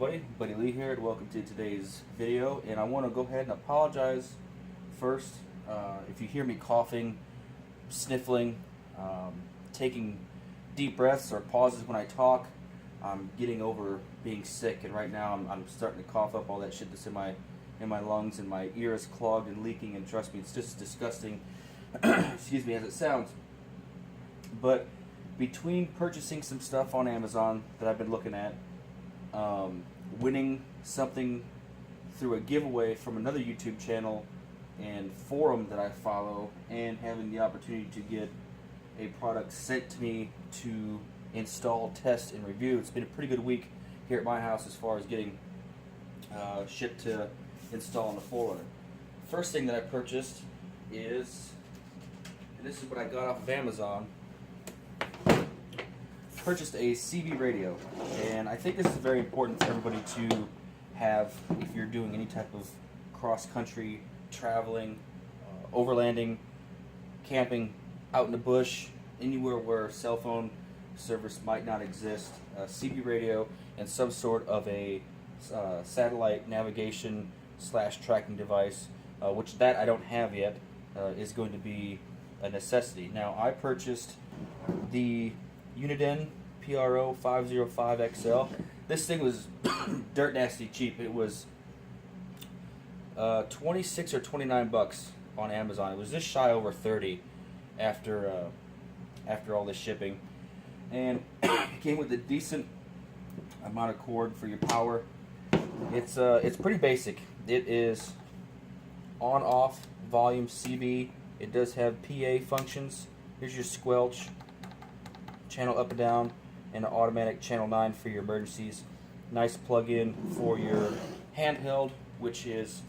everybody, Buddy Lee here, and welcome to today's video. And I want to go ahead and apologize first if you hear me coughing, sniffling, taking deep breaths or pauses when I talk. I'm getting over being sick, and right now I'm starting to cough up all that shit that's in my lungs, and my ear is clogged and leaking. And trust me, it's just as disgusting, excuse me, as it sounds. But between purchasing some stuff on Amazon that I've been looking at, winning something through a giveaway from another YouTube channel and forum that I follow, and having the opportunity to get a product sent to me to install, test, and review, it's been a pretty good week here at my house as far as getting shit to install on the 4Runner. First thing that I purchased is, and this is what I got off of Amazon, purchased a CB radio, and I think this is very important for everybody to have if you're doing any type of cross-country traveling, overlanding, camping, out in the bush, anywhere where cell phone service might not exist. A CB radio and some sort of a satellite navigation / tracking device, which that I don't have yet, is going to be a necessity. Now, I purchased the Uniden PRO 505XL. This thing was dirt nasty cheap. It was 26 or 29 bucks on Amazon. It was just shy over 30 after all this shipping, and it came with a decent amount of cord for your power. It's pretty basic. It is on-off volume CB. It does have PA functions. Here's your squelch, channel up and down, and an automatic channel 9 for your emergencies. Nice plug-in for your handheld, which is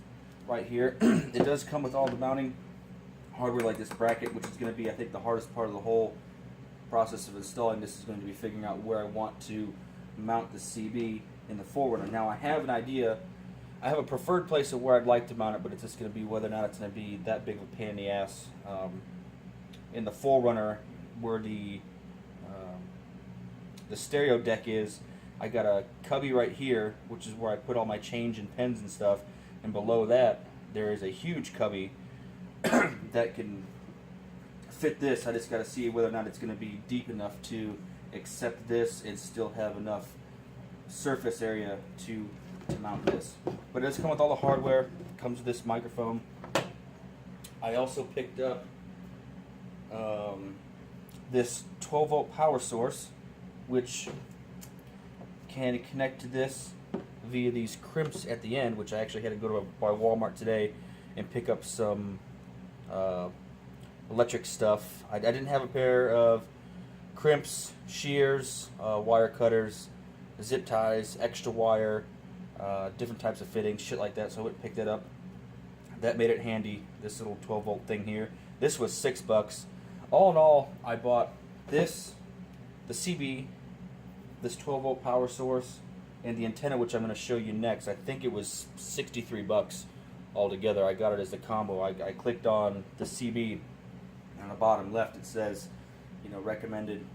right here. It does come with all the mounting hardware, like this bracket, which is going to be, I think, the hardest part of the whole process of installing this is going to be figuring out where I want to mount the CB in the 4Runner. Now, I have an idea. I have a preferred place of where I'd like to mount it, but it's just going to be whether or not it's going to be that big of a pain in the ass. In the 4Runner, where the stereo deck is, I got a cubby right here, which is where I put all my change and pens and stuff, and below that there is a huge cubby that can fit this. I just got to see whether or not it's going to be deep enough to accept this and still have enough surface area to mount this. But it does come with all the hardware. It comes with this microphone. I also picked up this 12-volt power source, which can connect to this via these crimps at the end, which I actually had to go to by Walmart today and pick up some electric stuff. I didn't have a pair of crimps, shears, wire cutters, zip ties, extra wire, different types of fittings, shit like that, so I went and picked it up. That made it handy, this little 12-volt thing here. This was $6. All in all, I bought this, the CB, this 12-volt power source, and the antenna, which I'm going to show you next. I think it was 63 bucks altogether. I got it as a combo. I clicked on the CB, and on the bottom left it says, you know, recommended,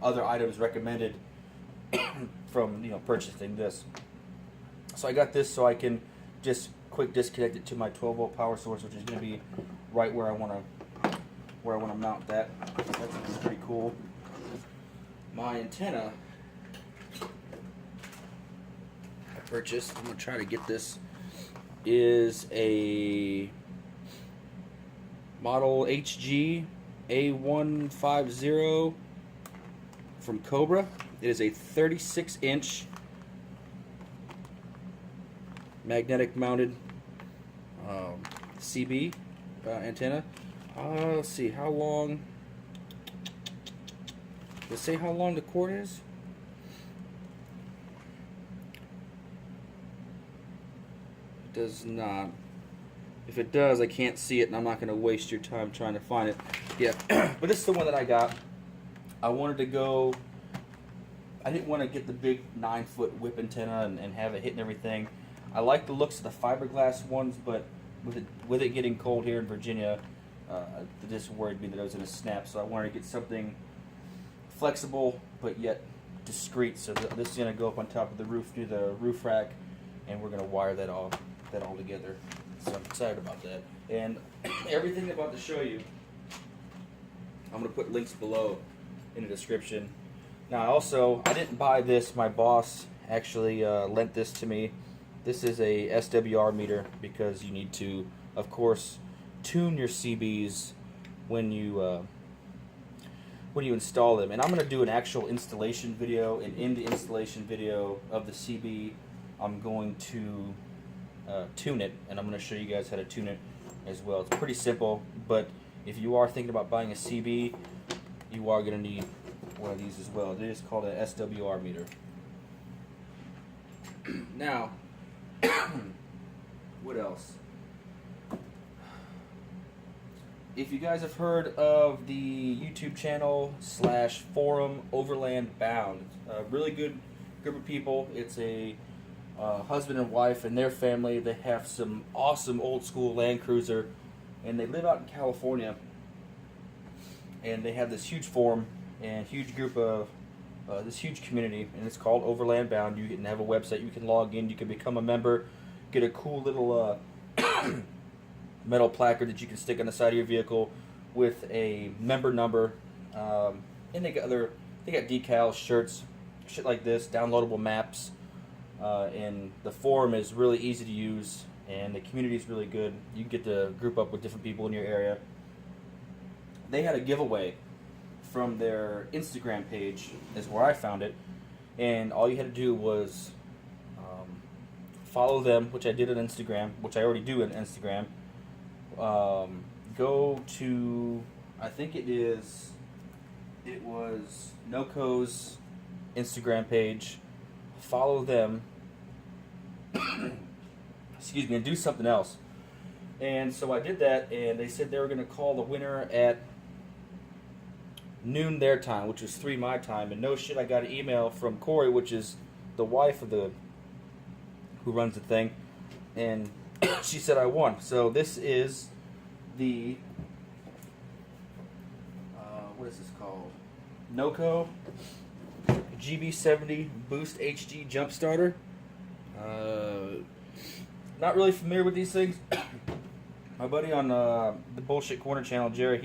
other items recommended from, you know, purchasing this. So I got this so I can just quick disconnect it to my 12-volt power source, which is going to be right where I want to mount that. That's pretty cool. My antenna I purchased, I'm going to try to get this, is a model HG A150 from Cobra. It is a 36-inch magnetic mounted CB antenna. Let's see how long. Does it say how long the cord is? It does not. If it does, I can't see it, and I'm not going to waste your time trying to find it. Yeah, but this is the one that I got. I wanted to go. I didn't want to get the big 9-foot whip antenna and have it hitting everything. I like the looks of the fiberglass ones, but with it getting cold here in Virginia, it just worried me that it was going to snap. So I wanted to get something flexible, but yet discreet. So this is going to go up on top of the roof, do the roof rack, and we're going to wire that all together. So I'm excited about that. And everything I'm about to show you, I'm going to put links below in the description. Now I didn't buy this. My boss actually lent this to me. This is a SWR meter because you need to, of course, tune your CBs when you install them. And I'm going to do an actual installation video, and in the installation video of the CB, I'm going to tune it, and I'm going to show you guys how to tune it as well. It's pretty simple, but if you are thinking about buying a CB, you are going to need one of these as well. It is called an SWR meter. Now, what else? If you guys have heard of the YouTube channel / forum OverlandBound, a really good group of people. It's a husband and wife and their family. They have some awesome old school Land Cruiser, and they live out in California. And they have this huge forum and huge group of this huge community, and it's called OverlandBound. You can have a website. You can log in. You can become a member. Get a cool little metal placard that you can stick on the side of your vehicle with a member number. And they got decals, shirts, shit like this, downloadable maps. And the forum is really easy to use, and the community is really good. You get to group up with different people in your area. They had a giveaway from their Instagram page, is where I found it, and all you had to do was follow them, which I did on Instagram, which I already do on Instagram. Go to, I think it was NoCo's Instagram page, follow them, excuse me, and do something else. And so I did that, and they said they were going to call the winner at noon their time, which was 3 my time. And no shit, I got an email from Corey, which is the wife of who runs the thing, and she said I won. So this is the what is this called? NoCo GB70 Boost HD Jump Starter. Not really familiar with these things. My buddy on the Bullshit Corner channel, Jerry,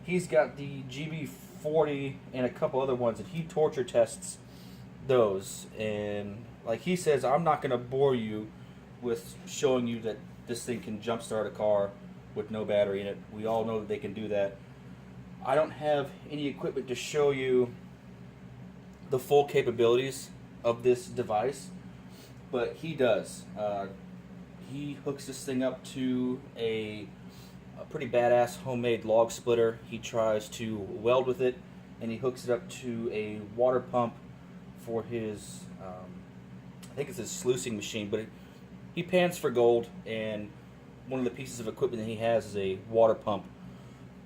he's got the GB40 and a couple other ones, and he torture tests those. And like he says, I'm not going to bore you with showing you that this thing can jumpstart a car with no battery in it. We all know that they can do that. I don't have any equipment to show you the full capabilities of this device, but he does. He hooks this thing up to a pretty badass homemade log splitter. He tries to weld with it, and he hooks it up to a water pump for his, I think it's his sluicing machine, but he pans for gold, and one of the pieces of equipment that he has is a water pump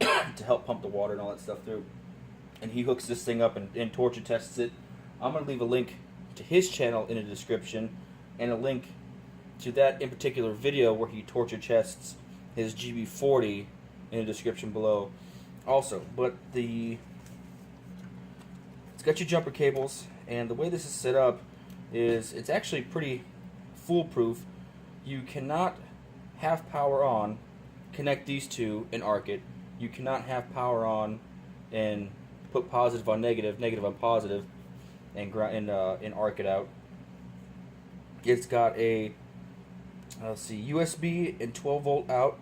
to help pump the water and all that stuff through. And he hooks this thing up and torture tests it. I'm going to leave a link to his channel in the description, and a link to that in particular video where he torture tests his GB40 in the description below also. But it's got your jumper cables, and the way this is set up is it's actually pretty foolproof. You cannot have power on, connect these two and arc it. You cannot have power on and put positive on negative, negative on positive, and arc it out. It's got a USB and 12 volt out,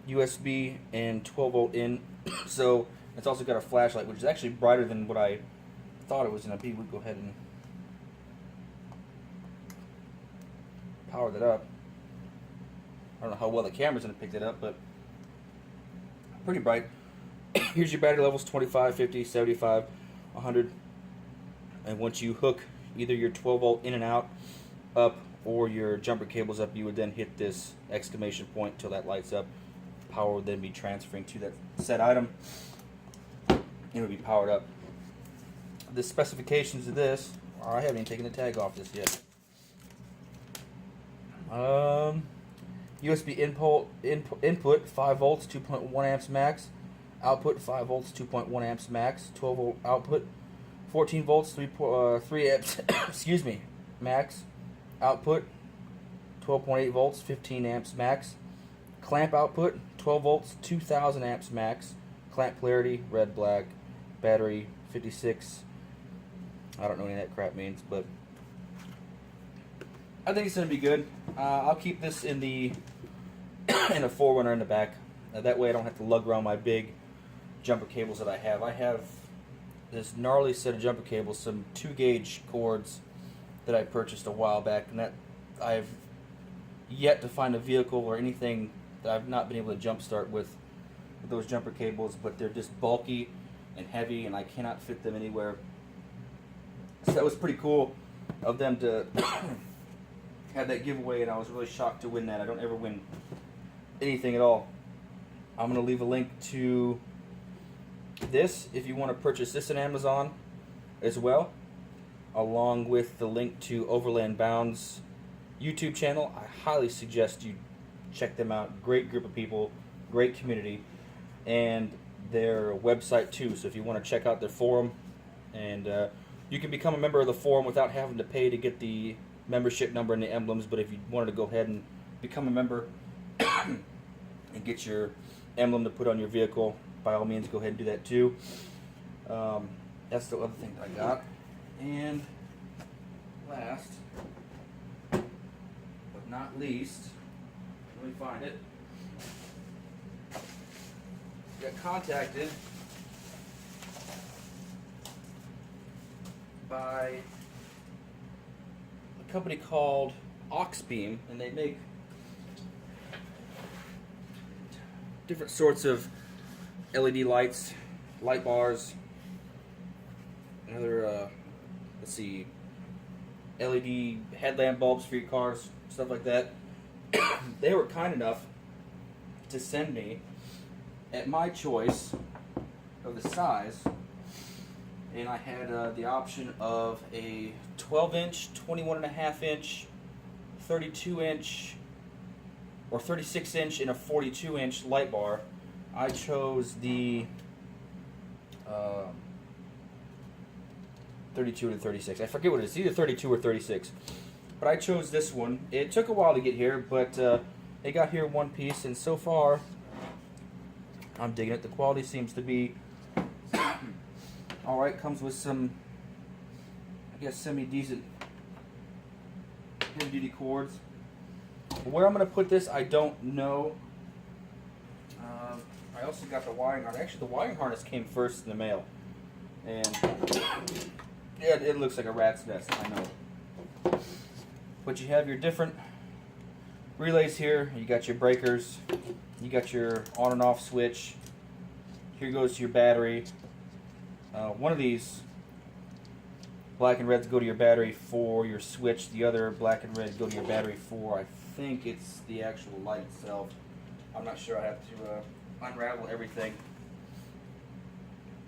USB and 12 volt in. So it's also got a flashlight, which is actually brighter than what I thought it was going to be. We'll go ahead and power that up. I don't know how well the camera's going to pick that up, but pretty bright. Here's your battery levels: 25, 50, 75, 100. And once you hook either your 12 volt in and out up or your jumper cables up, you would then hit this exclamation point till that lights up. Power would then be transferring to that set item, and it would be powered up. The specifications of this are, I haven't even taken the tag off this yet. USB input 5 volts 2.1 amps max, output 5 volts 2.1 amps max, 12 volt output, 14 volts, 3 amps, excuse me, max. Output, 12.8 volts, 15 amps max. Clamp output, 12 volts, 2000 amps max. Clamp polarity, red, black. Battery, 56. I don't know what any of that crap means, but I think it's going to be good. I'll keep this in the in a 4Runner in the back. That way I don't have to lug around my big jumper cables that I have. I have this gnarly set of jumper cables, some 2-gauge cords that I purchased a while back, and that I've yet to find a vehicle or anything that I've not been able to jump start with those jumper cables, but they're just bulky and heavy, and I cannot fit them anywhere. So that was pretty cool of them to have that giveaway, and I was really shocked to win that. I don't ever win anything at all. I'm going to leave a link to this if you want to purchase this on Amazon as well, along with the link to OverlandBound's YouTube channel. I highly suggest you check them out. Great group of people, great community, and their website too. So if you want to check out their forum, and you can become a member of the forum without having to pay to get the membership number and the emblems. But if you wanted to go ahead and become a member and get your emblem to put on your vehicle, by all means, go ahead and do that too. That's the other thing that I got. And last but not least, let me find it. Got contacted by a company called Oxbean, and they make different sorts of LED lights, light bars, another, let's see, LED headlamp bulbs for your cars, stuff like that. They were kind enough to send me, at my choice of the size, and I had the option of a 12-inch, 21.5-inch, 32-inch, or 36-inch and a 42-inch light bar. I chose the 32 to 36. I forget what it is. It's either 32 or 36. But I chose this one. It took a while to get here, but it got here in one piece, and so far I'm digging it. The quality seems to be alright. Comes with some, I guess, semi-decent heavy-duty cords. Where I'm going to put this, I don't know. I also got the wiring harness. Actually, the wiring harness came first in the mail. And yeah, it looks like a rat's nest, I know. But you have your different relays here. You got your breakers. You got your on and off switch. Here goes your battery. One of these black and reds go to your battery for your switch. The other black and red go to your battery for, I think it's the actual light itself. I'm not sure. I have to unravel everything.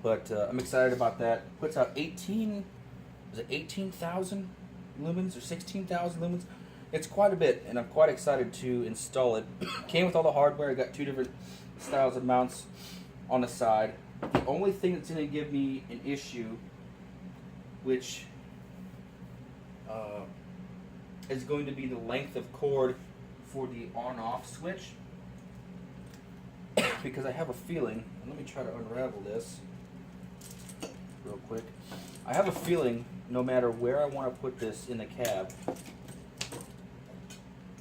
But I'm excited about that. Puts out 18,000 lumens or 16,000 lumens. It's quite a bit, and I'm quite excited to install it. Came with all the hardware. I got 2 different styles of mounts on the side. The only thing that's going to give me an issue, which is going to be the length of cord for the on-off switch, because I have a feeling, and let me try to unravel this real quick. I have a feeling, no matter where I want to put this in the cab,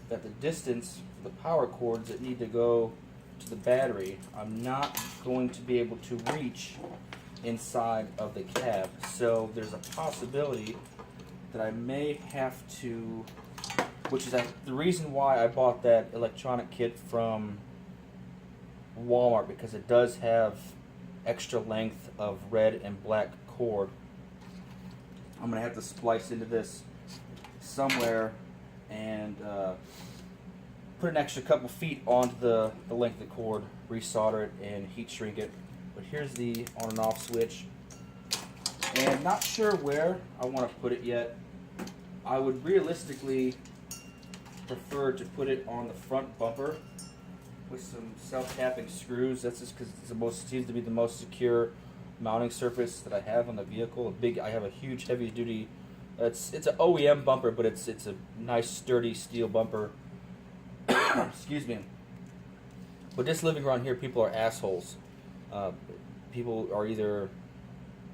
that the distance for the power cords that need to go to the battery, I'm not going to be able to reach inside of the cab. So there's a possibility that I may have to, which is the reason why I bought that electronic kit from Walmart, because it does have extra length of red and black cord. I'm going to have to splice into this somewhere and put an extra couple feet onto the length of the cord, resolder it, and heat shrink it. But here's the on and off switch. And not sure where I want to put it yet. I would realistically prefer to put it on the front bumper with some self-tapping screws. That's just because it seems to be the most secure mounting surface that I have on the vehicle. I have a huge heavy duty. It's an OEM bumper, but it's a nice sturdy steel bumper. Excuse me. But just living around here, people are assholes. People are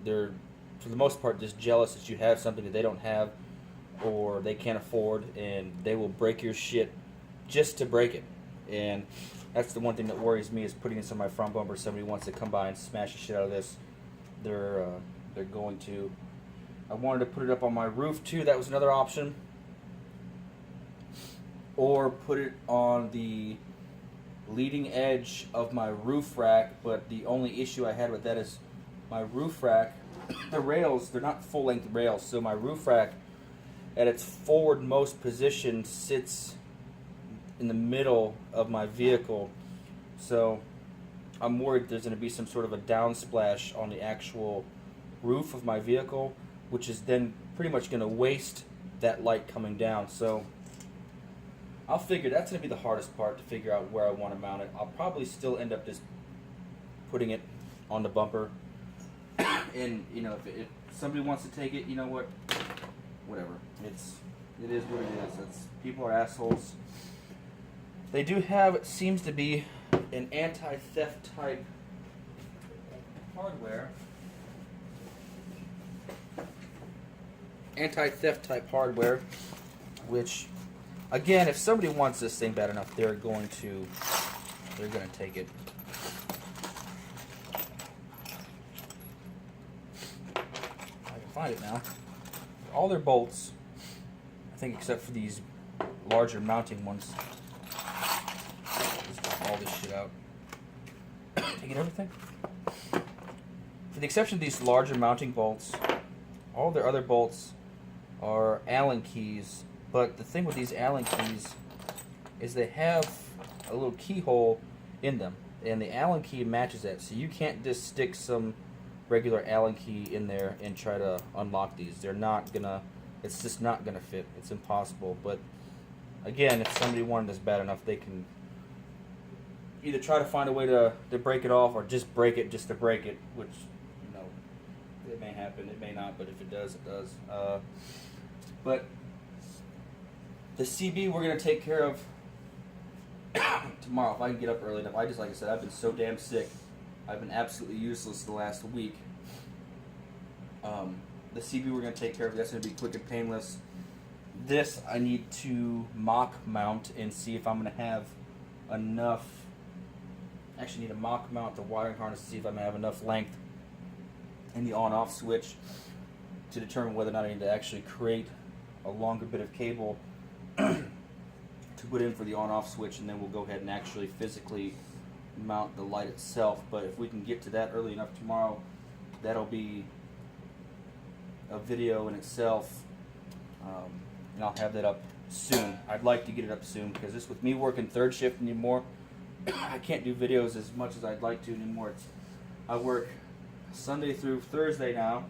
they're for the most part just jealous that you have something that they don't have or they can't afford, and they will break your shit just to break it. And that's the one thing that worries me, is putting this on my front bumper. Somebody wants to come by and smash the shit out of this. They're going to. I wanted to put it up on my roof too. That was another option. Or put it on the leading edge of my roof rack, but the only issue I had with that is my roof rack, the rails, they're not full length rails, so my roof rack at its forwardmost position sits in the middle of my vehicle, so I'm worried there's going to be some sort of a downsplash on the actual roof of my vehicle, which is then pretty much going to waste that light coming down. So I'll figure that's going to be the hardest part, to figure out where I want to mount it. I'll probably still end up just putting it on the bumper. And, you know, if somebody wants to take it, you know what, whatever. It is what it is. People are assholes. They do have, it seems to be, an anti-theft type hardware. Anti-theft type hardware, which, again, if somebody wants this thing bad enough, they're going to take it. I can find it now. All their bolts, I think, except for these larger mounting ones. Just got all this shit out. Taking everything. For the exception of these larger mounting bolts, all their other bolts are Allen keys. But the thing with these Allen keys is they have a little keyhole in them, and the Allen key matches that. So you can't just stick some regular Allen key in there and try to unlock these. They're not gonna. It's just not gonna fit. It's impossible. But again, if somebody wanted this bad enough, they can either try to find a way to break it off, or just break it just to break it, which, you know, it may happen, it may not, but if it does, it does. But the CB we're going to take care of tomorrow, if I can get up early enough. Like I said, I've been so damn sick. I've been absolutely useless the last week. The CB we're going to take care of, that's going to be quick and painless. This I need to mock mount and see if I'm going to have enough. Actually need to mock mount the wiring harness to see if I'm going to have enough length in the on-off switch to determine whether or not I need to actually create a longer bit of cable to put in for the on-off switch, and then we'll go ahead and actually physically mount the light itself. But if we can get to that early enough tomorrow, that'll be a video in itself, and I'll have that up soon. I'd like to get it up soon, because this, with me working third shift anymore, I can't do videos as much as I'd like to anymore. I work Sunday through Thursday now,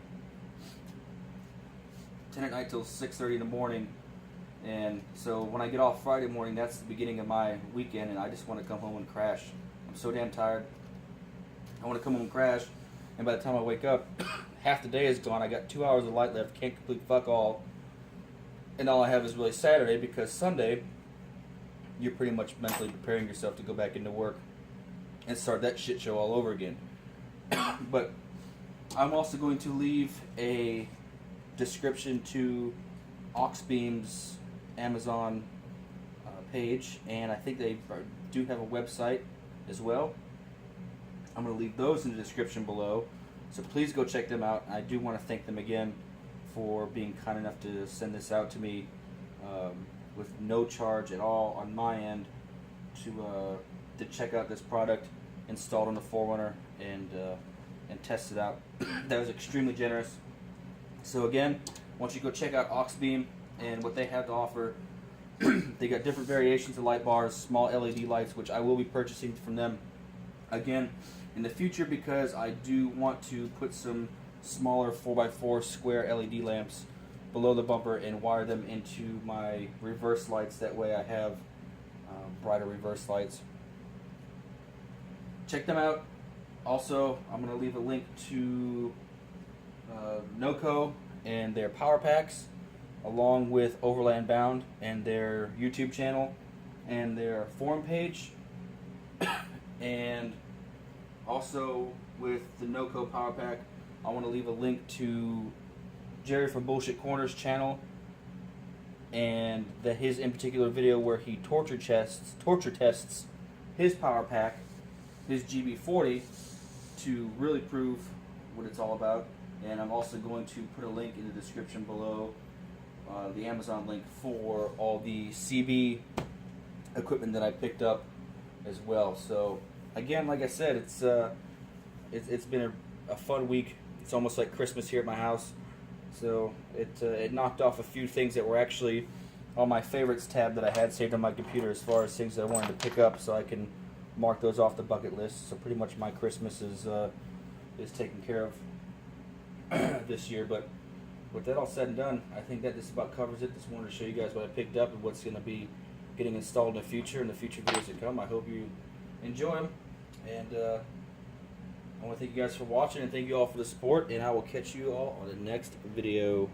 10 at night till 6:30 in the morning. And so when I get off Friday morning, that's the beginning of my weekend, and I just want to come home and crash. I'm so damn tired. I want to come home and crash, and by the time I wake up, half the day is gone. I got 2 hours of light left, can't complete fuck all. And all I have is really Saturday, because Sunday, you're pretty much mentally preparing yourself to go back into work and start that shit show all over again. But I'm also going to leave a description to Oxbean's Amazon page, and I think they do have a website as well. I'm going to leave those in the description below, so please go check them out. I do want to thank them again for being kind enough to send this out to me with no charge at all on my end to check out this product installed on the 4Runner and test it out. That was extremely generous. So again, once you go check out Oxbean and what they have to offer, they got different variations of light bars, small LED lights, which I will be purchasing from them again in the future, because I do want to put some smaller 4x4 square LED lamps below the bumper and wire them into my reverse lights. That way I have brighter reverse lights. Check them out. Also, I'm going to leave a link to NOCO and their power packs, along with OverlandBound and their YouTube channel and their forum page. And also with the NOCO power pack, I want to leave a link to Jerry from Bullshit Corners channel and his in particular video where he torture tests his power pack, his GB40, to really prove what it's all about. And I'm also going to put a link in the description below, the Amazon link for all the CB equipment that I picked up as well. So again, like I said, it's been a fun week. It's almost like Christmas here at my house. So it knocked off a few things that were actually on my favorites tab that I had saved on my computer, as far as things that I wanted to pick up, so I can mark those off the bucket list. So pretty much my Christmas is taken care of this year. But with that all said and done, I think that just about covers it. Just wanted to show you guys what I picked up and what's going to be getting installed in the future videos to come. I hope you enjoy them, and I want to thank you guys for watching, and thank you all for the support, and I will catch you all on the next video.